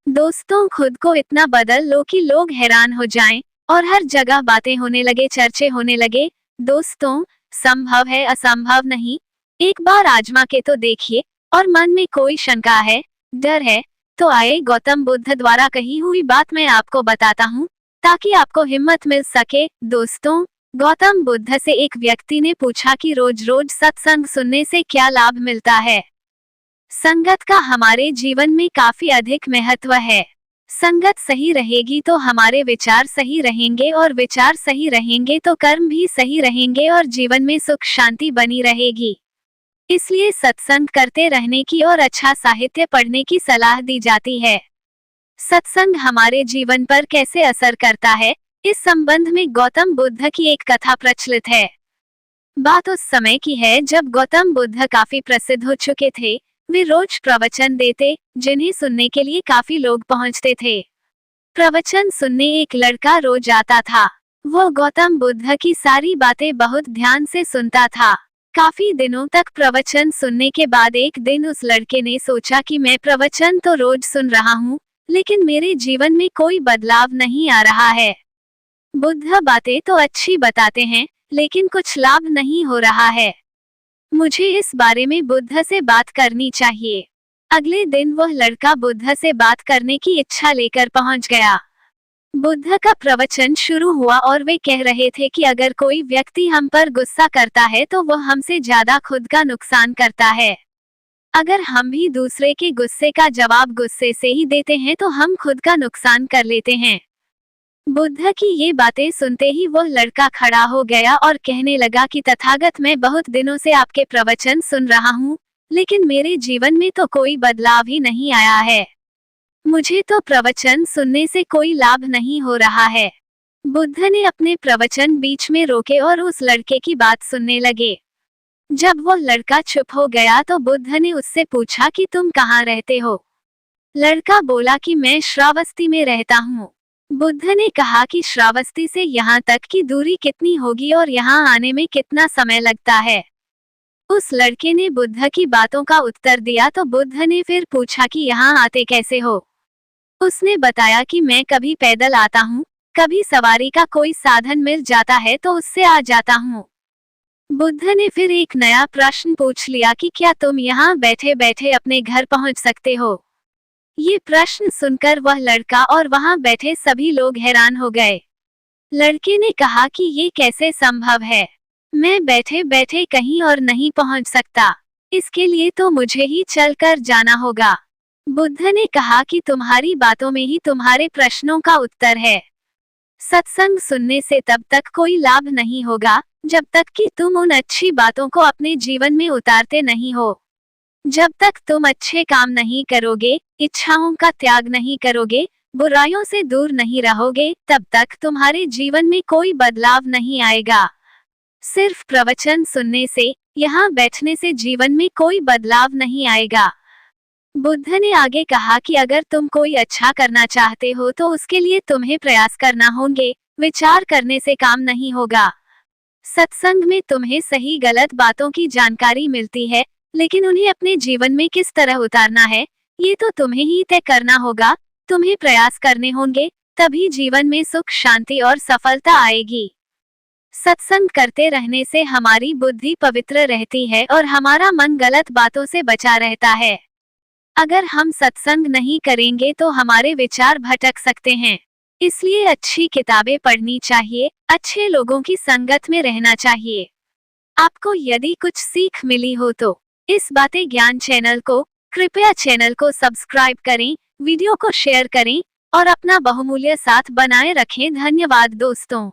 दोस्तों, खुद को इतना बदल लो कि लोग हैरान हो जाएं और हर जगह बातें होने लगे, चर्चे होने लगे। दोस्तों, संभव है, असंभव नहीं। एक बार आजमा के तो देखिए। और मन में कोई शंका है, डर है, तो आए गौतम बुद्ध द्वारा कही हुई बात मैं आपको बताता हूँ, ताकि आपको हिम्मत मिल सके। दोस्तों, गौतम बुद्ध से एक व्यक्ति ने पूछा कि रोज रोज सत्संग सुनने से क्या लाभ मिलता है। संगत का हमारे जीवन में काफी अधिक महत्व है। संगत सही रहेगी तो हमारे विचार सही रहेंगे, और विचार सही रहेंगे तो कर्म भी सही रहेंगे, और जीवन में सुख शांति बनी रहेगी। इसलिए सत्संग करते रहने की और अच्छा साहित्य पढ़ने की सलाह दी जाती है। सत्संग हमारे जीवन पर कैसे असर करता है, इस संबंध में गौतम बुद्ध की एक कथा प्रचलित है। बात उस समय की है जब गौतम बुद्ध काफी प्रसिद्ध हो चुके थे। वे रोज प्रवचन देते, जिन्हें सुनने के लिए काफी लोग पहुंचते थे। प्रवचन सुनने एक लड़का रोज आता था। वो गौतम बुद्ध की सारी बातें बहुत ध्यान से सुनता था। काफी दिनों तक प्रवचन सुनने के बाद एक दिन उस लड़के ने सोचा कि मैं प्रवचन तो रोज सुन रहा हूँ, लेकिन मेरे जीवन में कोई बदलाव नहीं आ रहा है। बुद्ध बातें तो अच्छी बताते हैं, लेकिन कुछ लाभ नहीं हो रहा है। मुझे इस बारे में बुद्ध से बात करनी चाहिए। अगले दिन वह लड़का बुद्ध से बात करने की इच्छा लेकर पहुंच गया। बुद्ध का प्रवचन शुरू हुआ और वे कह रहे थे कि अगर कोई व्यक्ति हम पर गुस्सा करता है तो वह हमसे ज्यादा खुद का नुकसान करता है। अगर हम भी दूसरे के गुस्से का जवाब गुस्से से ही देते हैं तो हम खुद का नुकसान कर लेते हैं। बुद्ध की ये बातें सुनते ही वह लड़का खड़ा हो गया और कहने लगा कि तथागत, मैं बहुत दिनों से आपके प्रवचन सुन रहा हूँ, लेकिन मेरे जीवन में तो कोई बदलाव ही नहीं आया है। मुझे तो प्रवचन सुनने से कोई लाभ नहीं हो रहा है। बुद्ध ने अपने प्रवचन बीच में रोके और उस लड़के की बात सुनने लगे। जब वह लड़का चुप हो गया तो बुद्ध ने उससे पूछा कि तुम कहाँ रहते हो। लड़का बोला कि मैं श्रावस्ती में रहता हूँ। बुद्ध ने कहा कि श्रावस्ती से यहाँ तक की दूरी कितनी होगी और यहाँ आने में कितना समय लगता है। उस लड़के ने बुद्ध की बातों का उत्तर दिया तो बुद्ध ने फिर पूछा कि यहाँ आते कैसे हो। उसने बताया कि मैं कभी पैदल आता हूँ, कभी सवारी का कोई साधन मिल जाता है तो उससे आ जाता हूँ। बुद्ध ने फिर एक नया प्रश्न पूछ लिया कि क्या तुम यहाँ बैठे बैठे अपने घर पहुँच सकते हो। ये प्रश्न सुनकर वह लड़का और वहां बैठे सभी लोग हैरान हो गए। लड़के ने कहा कि ये कैसे संभव है, मैं बैठे बैठे कहीं और नहीं पहुंच सकता, इसके लिए तो मुझे ही चलकर जाना होगा। बुद्ध ने कहा कि तुम्हारी बातों में ही तुम्हारे प्रश्नों का उत्तर है। सत्संग सुनने से तब तक कोई लाभ नहीं होगा जब तक कि तुम उन अच्छी बातों को अपने जीवन में उतारते नहीं हो। जब तक तुम अच्छे काम नहीं करोगे, इच्छाओं का त्याग नहीं करोगे, बुराइयों से दूर नहीं रहोगे, तब तक तुम्हारे जीवन में कोई बदलाव नहीं आएगा। सिर्फ प्रवचन सुनने से, यहाँ बैठने से जीवन में कोई बदलाव नहीं आएगा। बुद्ध ने आगे कहा कि अगर तुम कोई अच्छा करना चाहते हो तो उसके लिए तुम्हें प्रयास करना होंगे, विचार करने से काम नहीं होगा। सत्संग में तुम्हें सही गलत बातों की जानकारी मिलती है, लेकिन उन्हें अपने जीवन में किस तरह उतारना है, ये तो तुम्हें ही तय करना होगा। तुम्हें प्रयास करने होंगे, तभी जीवन में सुख शांति और सफलता आएगी। सत्संग करते रहने से हमारी बुद्धि पवित्र रहती है और हमारा मन गलत बातों से बचा रहता है। अगर हम सत्संग नहीं करेंगे तो हमारे विचार भटक सकते हैं। इसलिए अच्छी किताबें पढ़नी चाहिए, अच्छे लोगों की संगत में रहना चाहिए। आपको यदि कुछ सीख मिली हो तो इस बातें ज्ञान चैनल को कृपया चैनल को सब्सक्राइब करें, वीडियो को शेयर करें और अपना बहुमूल्य साथ बनाए रखें। धन्यवाद दोस्तों।